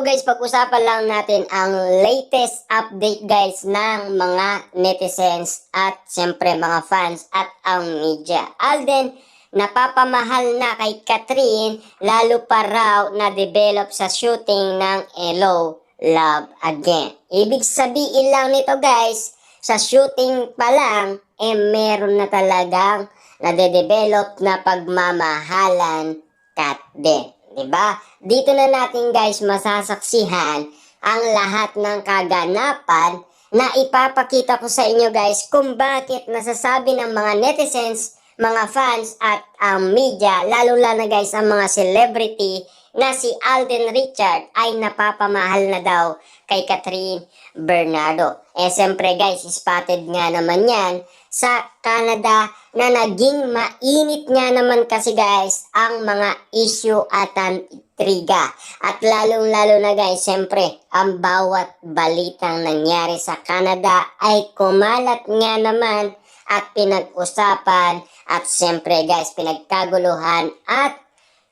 guys, pag-usapan lang natin ang latest update guys ng mga netizens at siyempre mga fans at ang media. Alden, napapamahal na kay Catherine lalo pa raw na-develop sa shooting ng Hello, Love Again. Ibig sabihin lang nito guys, sa shooting pa lang, meron na talagang nade-develop na pagmamahalan kat din. Diba? Dito na natin guys masasaksihan ang lahat ng kaganapan na ipapakita ko sa inyo guys kung bakit nasasabi ng mga netizens, mga fans at ang media, lalo na guys ang mga celebrity na si Alden Richard ay napapamahal na daw kay Catherine Bernardo. Siyempre guys, spotted nga naman yan sa Canada na naging mainit nga naman kasi guys ang mga issue at ang intriga. At lalong-lalo na guys, siyempre, ang bawat balitang nangyari sa Canada ay kumalat nga naman at pinag-usapan at siyempre guys, pinagkaguluhan at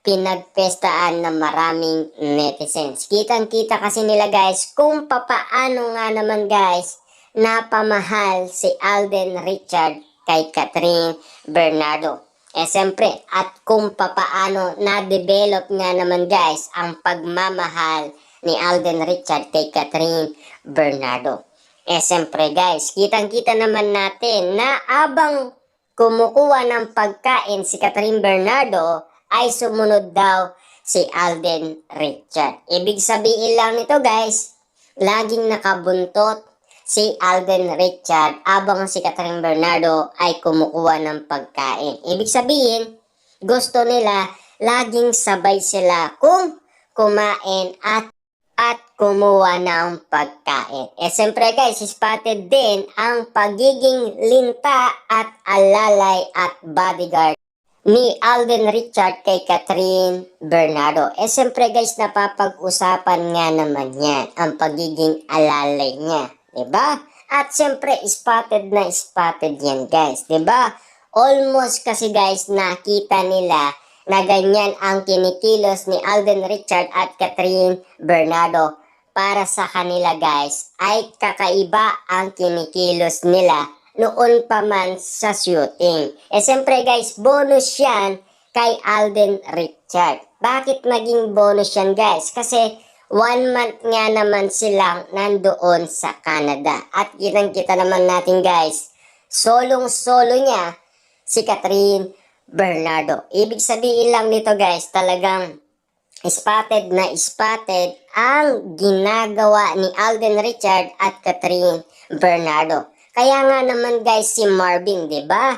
pinagpestaan ng maraming netizens. Kitang-kita kasi nila guys kung papaano nga naman guys napamahal si Alden Richard kay Catherine Bernardo. Siyempre, at kung papaano na-develop nga naman guys ang pagmamahal ni Alden Richard kay Catherine Bernardo. Siyempre guys, kitang-kita naman natin na abang kumukuha ng pagkain si Catherine Bernardo ay sumunod daw si Alden Richard. Ibig sabihin lang nito guys, laging nakabuntot si Alden Richard abang si Catherine Bernardo ay kumukuha ng pagkain. Ibig sabihin, gusto nila laging sabay sila kung kumain at kumuha ng pagkain. Siyempre guys, spotted din ang pagiging linta at alalay at bodyguard ni Alden Richard kay Catherine Bernardo. Siyempre guys, napapag-usapan nga naman yan ang pagiging alalay niya. Diba? At siyempre, spotted na spotted yan guys. Diba? Almost kasi guys, nakita nila na ganyan ang kinikilos ni Alden Richard at Catherine Bernardo. Para sa kanila guys, ay kakaiba ang kinikilos nila noon pa man sa shooting. Siyempre guys, bonus yan kay Alden Richard. Bakit naging bonus yan guys? Kasi 1 month nga naman silang nandoon sa Canada. At kitang-kita naman natin guys, solong-solo niya si Catherine Bernardo. Ibig sabihin lang nito guys, talagang spotted na spotted ang ginagawa ni Alden Richard at Catherine Bernardo. Kaya nga naman guys si Marvin, 'di ba?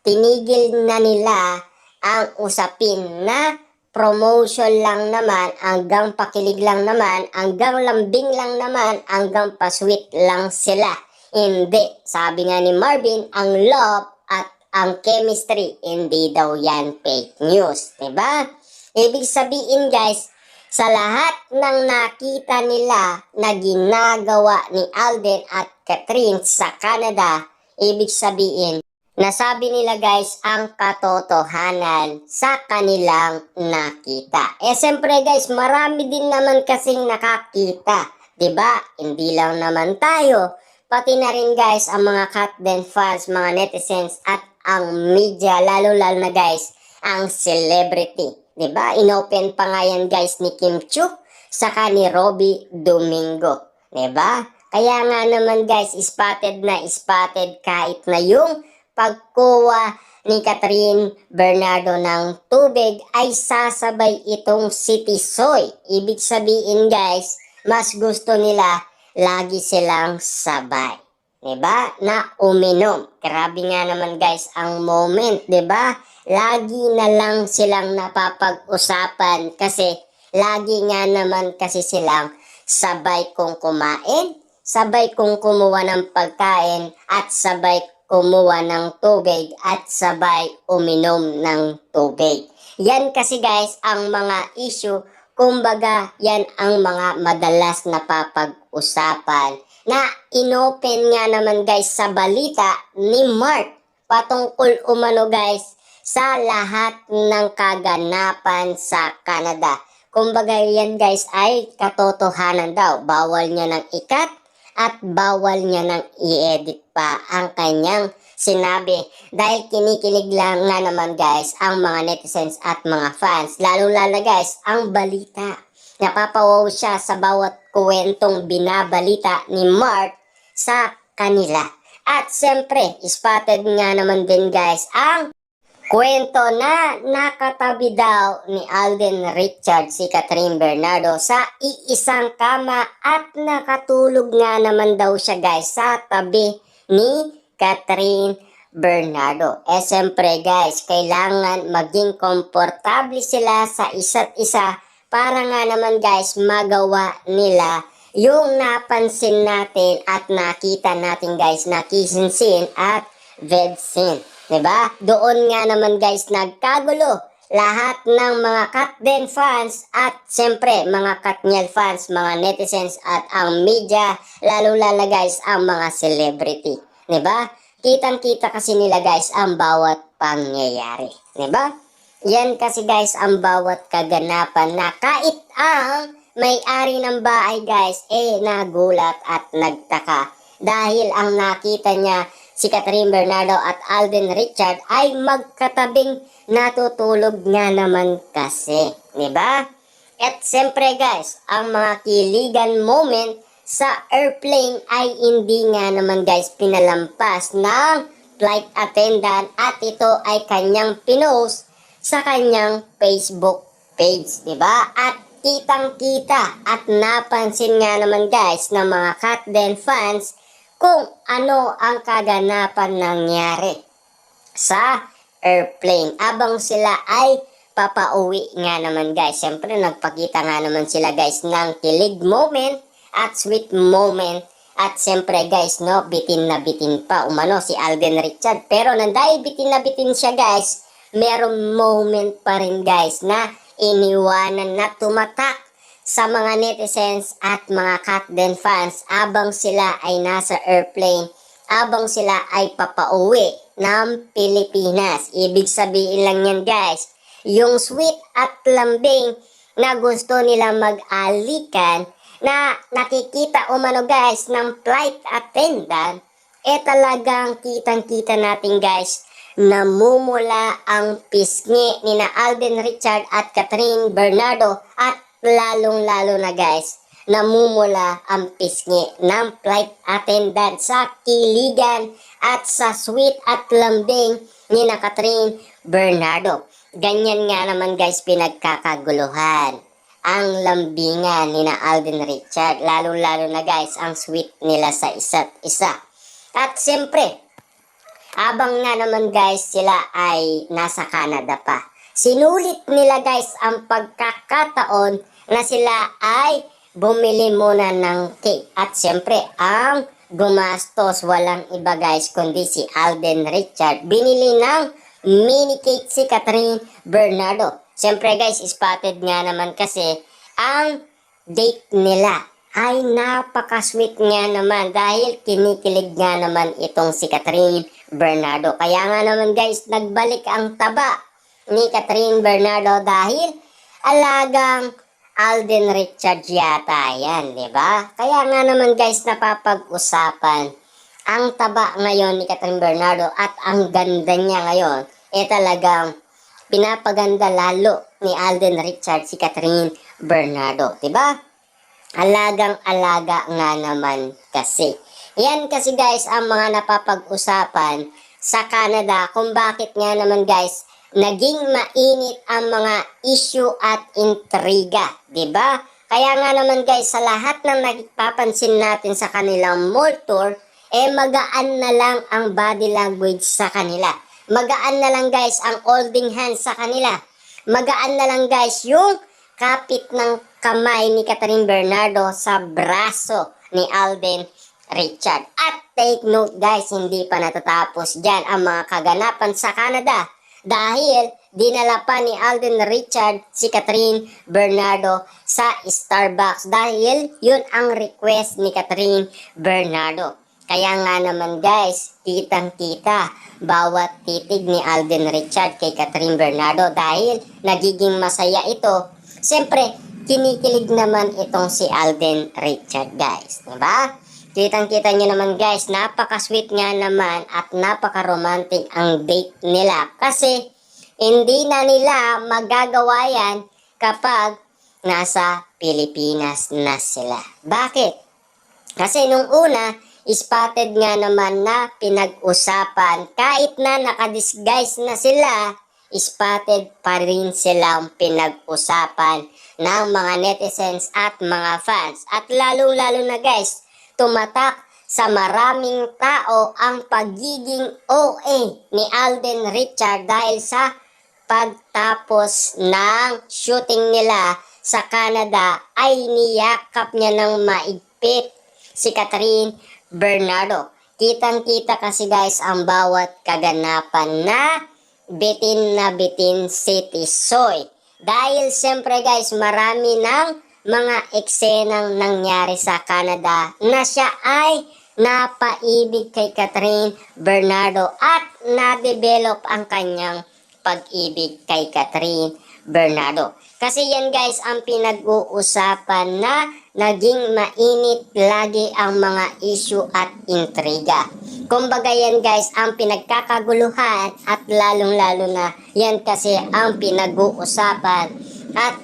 Tinigil na nila ang usapin na promotion lang naman, hanggang pakilig lang naman, hanggang lambing lang naman, hanggang pasweet lang sila. Hindi, sabi nga ni Marvin, ang love at ang chemistry, hindi daw yan fake news. Diba? Ibig sabihin guys, sa lahat ng nakita nila na ginagawa ni Alden at Catherine sa Canada, ibig sabihin, nasabi nila guys ang katotohanan sa kanilang nakita. Siyempre guys, marami din naman kasing nakakita. 'Di ba? Hindi lang naman tayo. Pati na rin guys ang mga Catden fans, mga netizens at ang media, lalo na guys, ang celebrity. 'Di ba? Inopen pa nga yan guys ni Kim Chiu saka ni Robby Domingo. 'Di ba? Kaya nga naman guys, spotted na spotted kahit na yung pagkuha ni Catherine Bernardo ng tubig ay sasabay itong si Tisoy. Ibig sabihin guys, mas gusto nila lagi silang sabay. Diba? Na uminom. Grabe nga naman guys ang moment, diba? Lagi na lang silang napapag-usapan kasi lagi nga naman kasi silang sabay kong kumain, sabay kong kumuha ng pagkain at sabay kumuha ng tubig at sabay uminom ng tubig. Yan kasi guys ang mga issue, kumbaga yan ang mga madalas napapag-usapan na inopen nga naman guys sa balita ni Mark patungkol umano guys sa lahat ng kaganapan sa Canada. Kumbaga yan guys ay katotohanan daw. Bawal niya ng ikat at bawal niya ng i-edit pa ang kanyang sinabi. Dahil kinikilig lang nga naman guys ang mga netizens at mga fans. Lalo-lalo guys ang balita. Napapawaw siya sa bawat kwentong binabalita ni Mark sa kanila. At siyempre, spotted nga naman din guys ang kwento na nakatabi daw ni Alden Richards si Catherine Bernardo sa iisang kama at nakatulog nga naman daw siya guys sa tabi ni Catherine Bernardo. Siyempre guys, kailangan maging komportable sila sa isa't isa para nga naman guys magawa nila yung napansin natin at nakita natin guys na kissing scene at bed scene. Diba? Doon nga naman guys nagkagulo lahat ng mga Katden fans at siyempre mga Katniel fans, mga netizens at ang media, lalo-lalo guys ang mga celebrity. Diba? Kitang-kita kasi nila guys ang bawat pangyayari. Diba? Yan kasi guys ang bawat kaganapan na kahit ang may-ari ng bahay guys nagulat at nagtaka dahil ang nakita niya si Catherine Bernardo at Alden Richard ay magkatabing natutulog nga naman kasi, di ba? At siyempre guys, ang mga kiligan moment sa airplane ay hindi nga naman guys pinalampas ng flight attendant at ito ay kanyang pinost sa kanyang Facebook page, di ba? At kitang-kita at napansin nga naman guys ng mga Katden fans kung ano ang kaganapan nangyari sa airplane. Abang sila ay papauwi nga naman guys. Siyempre nagpakita nga naman sila guys ng kilig moment at sweet moment. At siyempre guys no, bitin na bitin pa umano si Alden Richard. Pero dahil bitin na bitin siya guys, merong moment pa rin guys na iniwanan na tumatak sa mga netizens at mga Katden fans abang sila ay nasa airplane, abang sila ay papauwi ng Pilipinas. Ibig sabihin lang yan guys, yung sweet at lambing na gusto nila mag-alikan na nakikita umano guys ng flight attendant, talagang kitang-kita natin guys, namumula ang pisngi ni na Alden Richard at Catherine Bernardo at lalong-lalo na guys, namumula ang pisngi ng flight attendant sa kiligan at sa sweet at lambing ni na Catherine Bernardo. Ganyan nga naman guys pinagkakaguluhan ang lambingan ni na Alden Richard, lalong-lalo na guys ang sweet nila sa isa't isa. At siyempre, abang nga naman guys sila ay nasa Canada pa, sinulit nila guys ang pagkakataon na sila ay bumili muna ng cake. At siyempre ang gumastos walang iba guys kundi si Alden Richard. Binili ng mini cake si Catherine Bernardo. Siyempre guys, spotted nga naman kasi ang date nila ay napaka-sweet nga naman dahil kinikilig nga naman itong si Catherine Bernardo. Kaya nga naman guys, nagbalik ang taba ni Catherine Bernardo dahil alagang Alden Richard yata yan, di ba? Kaya nga naman guys, napapag-usapan ang taba ngayon ni Catherine Bernardo at ang ganda niya ngayon, talagang pinapaganda lalo ni Alden Richard si Catherine Bernardo, di ba? Alagang-alaga nga naman kasi. Yan kasi guys ang mga napapag-usapan sa Canada kung bakit nga naman guys naging mainit ang mga issue at intriga, di ba? Kaya nga naman guys sa lahat ng napapansin natin sa kanilang mall tour, magaan na lang ang body language sa kanila. Magaan na lang guys ang holding hands sa kanila. Magaan na lang guys yung kapit ng kamay ni Catherine Bernardo sa braso ni Alden Richard. At take note guys, hindi pa natatapos dyan ang mga kaganapan sa Canada. Dahil dinala pa ni Alden Richard si Catherine Bernardo sa Starbucks. Dahil yun ang request ni Catherine Bernardo. Kaya nga naman guys, kitang-kita bawat titig ni Alden Richard kay Catherine Bernardo dahil nagiging masaya ito Siyempre, kinikilig naman itong si Alden Richard guys. Diba? Kitang-kita nyo naman guys, napaka-sweet nga naman at napaka-romantic ang date nila. Kasi, hindi na nila magagawa yan kapag nasa Pilipinas na sila. Bakit? Kasi nung una, spotted nga naman na pinag-usapan. Kahit na nakadisguise na sila, spotted pa rin silang pinag-usapan ng mga netizens at mga fans. At lalo-lalo na guys, tumatak sa maraming tao ang pagiging OA ni Alden Richard dahil sa pagtapos ng shooting nila sa Canada ay niyakap niya ng maigpit si Catherine Bernardo. Kitang-kita kasi guys ang bawat kaganapan na bitin si Tisoy. Dahil siyempre guys, marami ng mga eksenang nangyari sa Canada na siya ay napaibig kay Catherine Bernardo at na-develop ang kanyang pag-ibig kay Catherine Bernardo. Kasi yan guys ang pinag-uusapan na naging mainit lagi ang mga issue at intriga. Kumbaga yan guys ang pinagkakaguluhan at lalong-lalo na yan kasi ang pinag-uusapan. At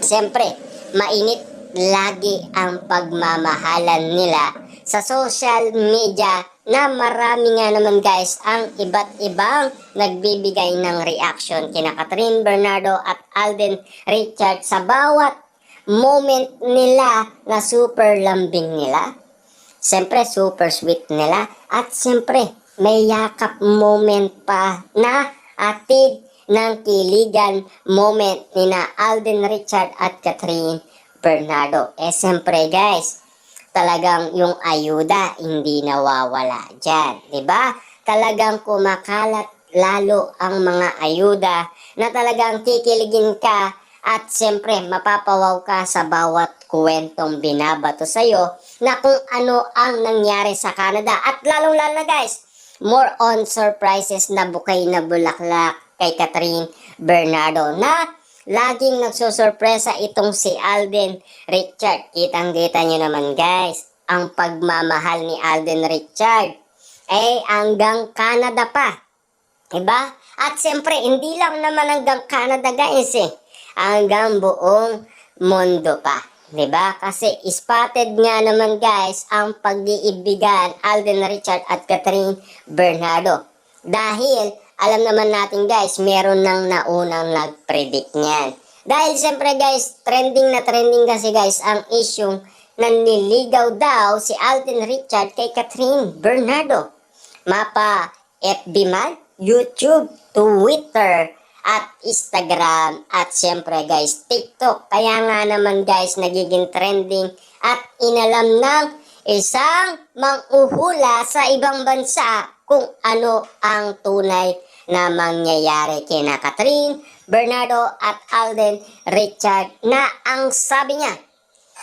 siyempre, mainit lagi ang pagmamahalan nila sa social media na marami nga naman guys ang iba't ibang nagbibigay ng reaction kina Catherine Bernardo at Alden Richard sa bawat moment nila na super lambing nila. Siyempre super sweet nila at siyempre may yakap moment pa na atid ng kiligan moment ni na Alden Richard at Catherine Bernardo. Siyempre guys, talagang yung ayuda hindi nawawala dyan. Diba? Talagang kumakalat lalo ang mga ayuda na talagang kikiligin ka at siyempre mapapawaw ka sa bawat kwentong binabato sa'yo na kung ano ang nangyari sa Canada. At lalong-lalo na guys, more on surprises na bukay na bulaklak kay Catherine Bernardo na laging nagsusurpresa itong si Alden Richard. Kitang-kita nyo naman guys, ang pagmamahal ni Alden Richard hanggang Canada pa. Diba? At siyempre, hindi lang naman hanggang Canada guys hanggang buong mundo pa. Diba? Kasi spotted nga naman guys ang pag-iibigan Alden Richard at Catherine Bernardo. Dahil alam naman natin guys, meron nang naunang nag-predict niyan. Dahil siyempre guys, trending na trending kasi guys ang issue na niligaw daw si Alden Richard kay Catherine Bernardo. Mapa FB man, YouTube, Twitter, at Instagram, at siyempre guys, TikTok. Kaya nga naman guys, nagiging trending at inalam ng isang mang-uhula sa ibang bansa kung ano ang tunay na mangyayari kina Catherine Bernardo at Alden Richard na ang sabi niya,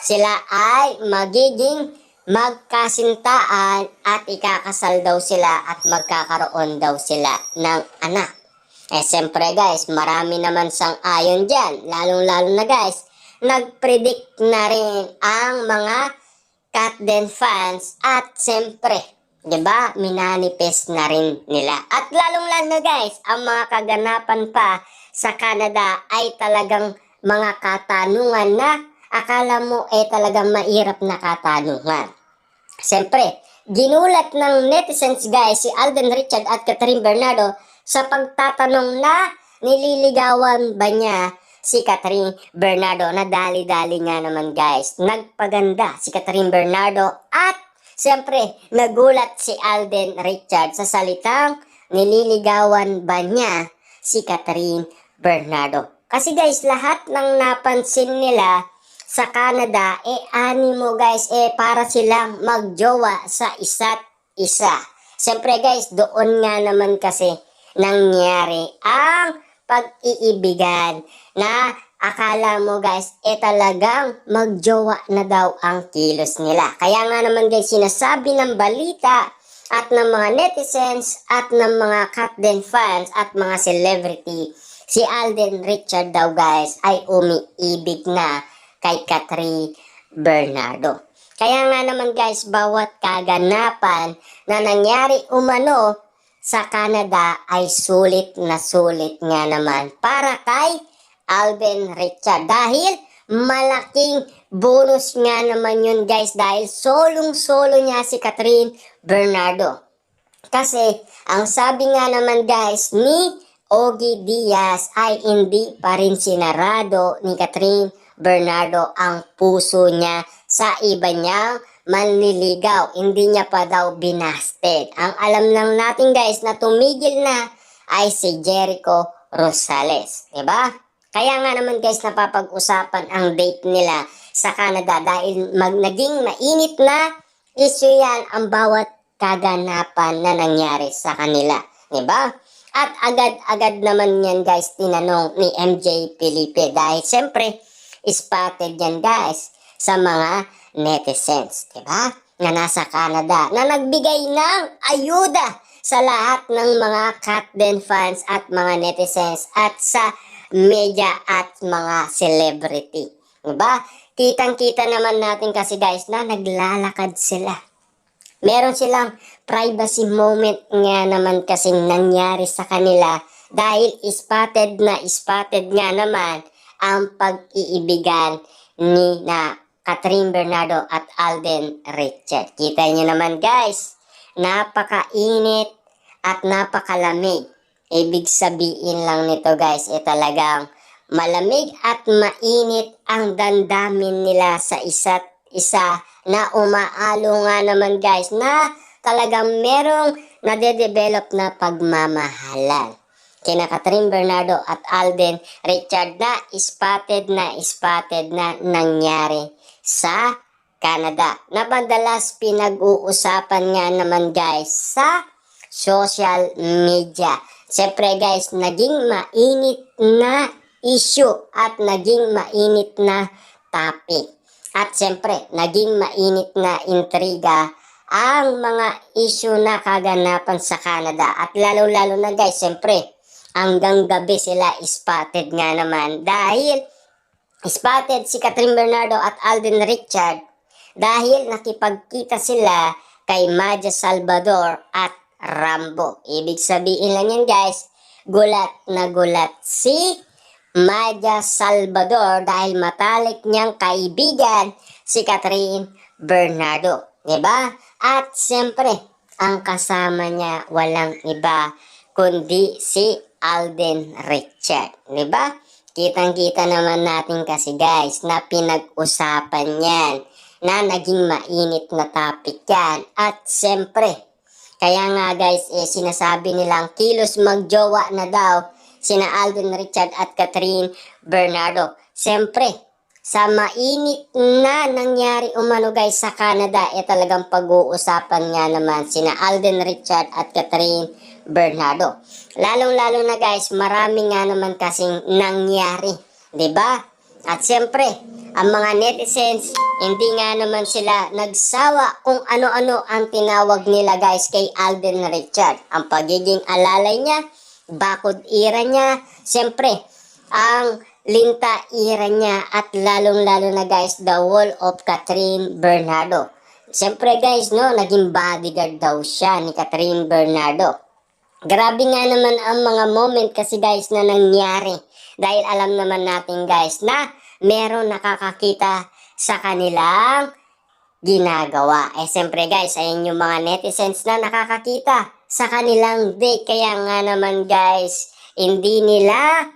sila ay magiging magkasintaan at ikakasal daw sila at magkakaroon daw sila ng anak. Siyempre guys, marami naman sang-ayon dyan. Lalong-lalo na guys, nag-predict na rin ang mga Katden fans at siyempre, diba, minanifest na rin nila. At lalong-lalo na guys, ang mga kaganapan pa sa Canada ay talagang mga katanungan na akala mo talagang mahirap na katanungan. Siyempre, ginulat ng netizens guys si Alden Richard at Catherine Bernardo sa pagtatanong na nililigawan ba niya si Catherine Bernardo na dali-dali nga naman guys. Nagpaganda si Catherine Bernardo at siyempre nagulat si Alden Richard sa salitang nililigawan ba niya si Catherine Bernardo. Kasi guys, lahat ng napansin nila sa Canada, animo guys, para silang magjowa sa isa't isa. Siyempre guys, doon nga naman kasi nangyari ang pag-iibigan na akala mo guys, talagang magjowa na daw ang kilos nila. Kaya nga naman guys, sinasabi ng balita at ng mga netizens at ng mga Katden fans at mga celebrity si Alden Richard daw guys ay umiibig na kay Catherine Bernardo. Kaya nga naman guys, bawat kaganapan na nangyari umano sa Canada ay sulit na sulit nga naman para kay Alden Richard. Dahil malaking bonus nga naman yun guys dahil solong-solo niya si Catherine Bernardo. Kasi ang sabi nga naman guys ni Ogie Diaz ay hindi pa rin sinarado ni Catherine Bernardo ang puso niya sa iba niyang manliligaw. Hindi niya pa daw binasted. Ang alam lang natin guys na tumigil na ay si Jericho Rosales. Diba? Kaya nga naman guys napapag-usapan ang date nila sa Canada dahil naging mainit na issue yan ang bawat kaganapan na nangyari sa kanila. Diba? At agad-agad naman yan guys tinanong ni MJ Felipe dahil siyempre spotted yan guys sa mga netizens. Diba? Na nasa Canada na nagbigay ng ayuda sa lahat ng mga Katden fans at mga netizens at sa media at mga celebrity. Diba? Kitang-kita naman natin kasi guys na naglalakad sila. Meron silang privacy moment nga naman kasing nangyari sa kanila dahil spotted nga naman ang pag-iibigan ni na Catherine Bernardo at Alden Richard. Kita nyo naman guys, napakainit at napakalamig. Ibig sabihin lang nito guys, talagang malamig at mainit ang damdamin nila sa isa't isa na umaalo nga naman guys na talagang merong nade-develop na pagmamahalan. Kina Catherine Bernardo at Alden Richard na spotted na nangyari sa Canada. Na madalas pinag-uusapan nga naman guys sa social media. Siyempre guys, naging mainit na issue at naging mainit na topic. At siyempre, naging mainit na intriga ang mga issue na kaganapan sa Canada. At lalo-lalo na guys, siyempre, hanggang gabi sila spotted nga naman. Dahil spotted si Catherine Bernardo at Alden Richard dahil nakipagkita sila kay Maja Salvador at Rambo. Ibig sabihin lang yan guys, gulat na gulat si Maja Salvador dahil matalik niyang kaibigan si Catherine Bernardo. Diba? At siyempre, ang kasama niya walang iba kundi si Alden Richard. Diba? Kitang-kita naman natin kasi guys na pinag-usapan yan na naging mainit na topic yan. At siyempre, kaya nga guys, sinasabi nilang kilos magjowa na daw sina Alden Richard at Catherine Bernardo. Siyempre, sa mainit na nangyari umano guys sa Canada, talagang pag-uusapan nga naman sina Alden Richard at Catherine Bernardo. Lalong-lalo na guys, marami nga naman kasing nangyari. 'Di ba? At siyempre, ang mga netizens, hindi nga naman sila nagsawa kung ano-ano ang tinawag nila guys kay Alden Richard. Ang pagiging alalay niya, bakod ira niya, siyempre, ang linta ira niya at lalong-lalo na guys, the wall of Catherine Bernardo. Siyempre guys, no, naging bodyguard daw siya ni Catherine Bernardo. Grabe nga naman ang mga moment kasi guys na nangyari. Dahil alam naman natin guys na meron nakakakita sa kanilang ginagawa. Siyempre guys, ayun yung mga netizens na nakakakita sa kanilang date. Kaya nga naman guys, hindi nila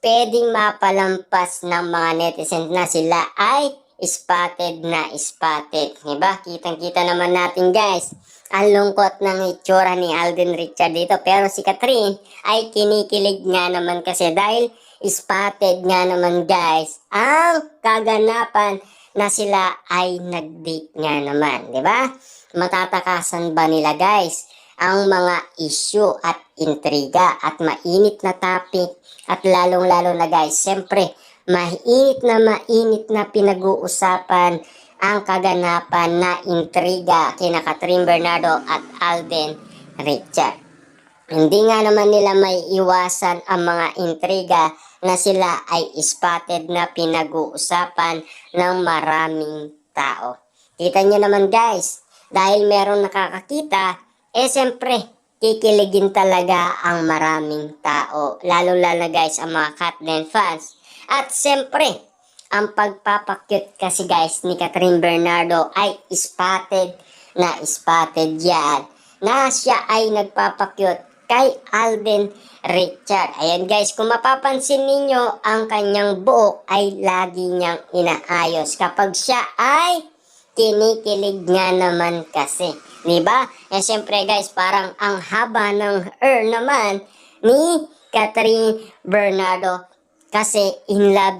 pwedeng mapalampas ng mga netizens na sila ay spotted na spotted. Diba? Kitang-kita naman natin guys. Ang lungkot ng itsura ni Alden Richard dito. Pero si Catherine ay kinikilig nga naman kasi dahil spotted nga naman guys ang kaganapan na sila ay nag-date nga naman. Diba? Matatakasan ba nila guys ang mga issue at intriga at mainit na topic at lalong-lalo na guys, siyempre, mainit na pinag-uusapan ang kaganapan na intriga kina Catherine Bernardo at Alden Richard. Hindi nga naman nila may iwasan ang mga intriga na sila ay spotted na pinag-uusapan ng maraming tao. Kita nyo naman guys, dahil merong nakakakita, siyempre, kikiligin talaga ang maraming tao. Lalo-lalo guys ang mga Katlen fans. At siyempre, ang pagpapakyut kasi guys ni Catherine Bernardo ay spotted yan. Na siya ay nagpapakyut kay Alden Richard. Ayan guys, kung mapapansin ninyo, ang kanyang buhok ay lagi niyang inaayos kapag siya ay kinikilig nga naman kasi. Diba? Eh syempre guys, parang ang haba ng hair naman ni Catherine Bernardo kasi in love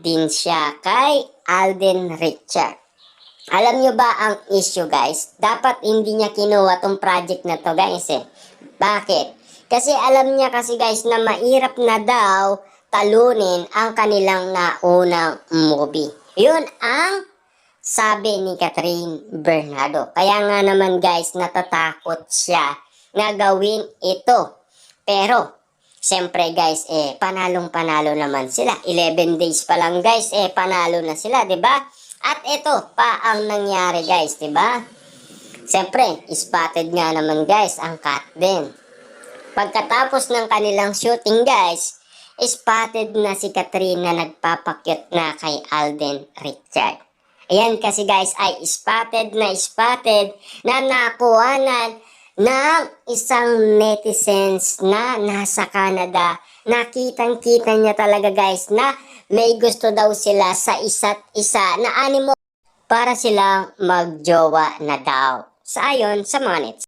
din siya kay Alden Richard. Alam nyo ba ang issue guys? Dapat hindi niya kinuha tong project na to guys eh. Bakit? Kasi alam niya kasi guys na mahirap na daw talunin ang kanilang naunang movie. Yun ang sabi ni Catherine Bernardo. Kaya nga naman guys, natatakot siya na gawin ito. Pero, siyempre guys, panalong-panalo naman sila. 11 days pa lang guys, panalo na sila, 'di ba? At ito pa ang nangyari guys, 'di ba? Siyempre, spotted nga naman guys ang Katlen. Pagkatapos ng kanilang shooting guys, spotted na si Catherine na nagpapakyut na kay Alden Richard. Ayan kasi guys ay spotted na nakuhanan ng isang netizens na nasa Canada. Nakitang-kita niya talaga guys na may gusto daw sila sa isa't isa na animo para silang magjowa na daw. Sa ayon sa mga nets.